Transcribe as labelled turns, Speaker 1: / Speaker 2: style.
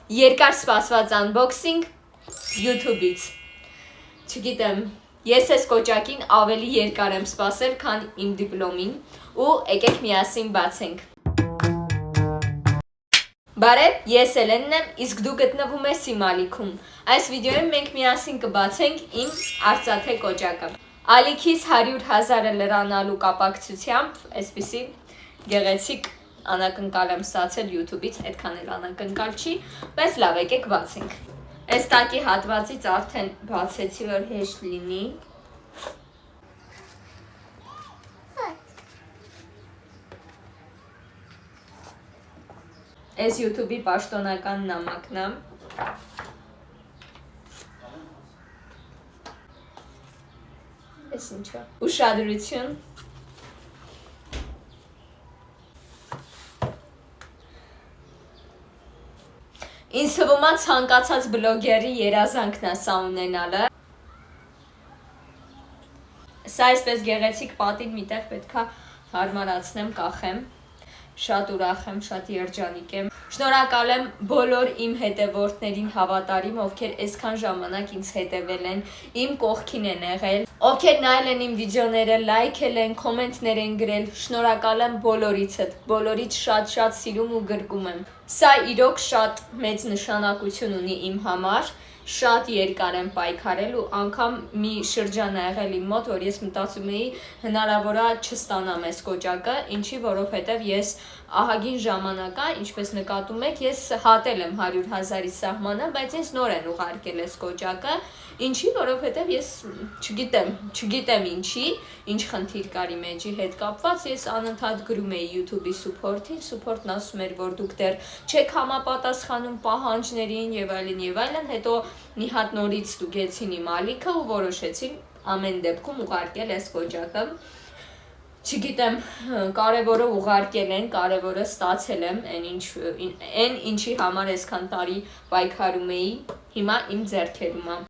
Speaker 1: Երկար սպասված unboxing YouTube-ից։ Չգիտեմ, ես այս կոճակին ավելի երկար եմ սպասել, քան իմ դիպլոմին, ու եկեք միասին բացենք։ Բարև, ես Էլենն եմ, իսկ դու գտնվում ես իմ ալիքում։ Այս վիդեոյում մենք միասին կբացենք իմ արծաթե կոճակը։ Ալիքիս 100,000-ը լրանալու կապակցությամբ այսպիսի գեղեցիկ անակնկալ եմ ստացել YouTube-ից, այդքան էլ անակնկալ չի, բայց լավ, եկեք բացենք։ Այս տակի հատվածից արդեն բացեցի, որ հեշտ լինի։ Այս YouTube-ի պաշտոնական նամակն է։ Այս ինչա։ Ուշադրություն։ Ինձ թվում է ցանկացած բլոգերի երազանքն է սա ունենալը։ Սա այսպես գեղեցիկ պատին միտեղ պետք է հարմարացնեմ, կախեմ։ Շատ ուրախ եմ, շատ երջանիկ եմ։ Շնորհակալ եմ բոլոր իմ հետևորդներին, հավատարիմ, ովքեր այսքան ժամանակ ինձ հետևել են, իմ կողքին են եղել, ովքեր նայել են իմ վիդեոները, լայքել են, կոմենտներ են գրել։ Շնորհակալ եմ բոլորիցդ, բոլորից շատ սիրում ու գրկում եմ։ Սա իրոք շատ մեծ նշանակություն ունի իմ համար, շատ երկար եմ պայքարել ու անգամ մի շրջան ա եղել իմ մոտ, որ ես մտածում էի հնարավոր է չստանամ այս կոճակը, ինչի որովհետև ես ահագին ժամանակ է, ինչպես նկատում եք, ես հատել եմ 100,000-ի սահմանը, բայց ինձ նոր են ուղարկել այս կոճակը, ինչի, որովհետև ես չգիտեմ ինչի, ինչ խնդիր կար իմ էջի հետ կապված, ես անընդհատ գրում էի YouTube-ի support-ն ասում էր, որ դուք դեռ չեք համապատասխանում պահանջներին եւ այլն, հետո մի հատ նորից ստուգեցին իմ ալիքը ու որոշեցին ամեն դեպքում ուղարկել այս կոճակը։ Չգիտեմ, կարևորը ուղարկել են, կարևորը ստացել եմ, այն ինչի համար այսքան տարի պայքարում էի, հիմա իմ ձեռքերում է։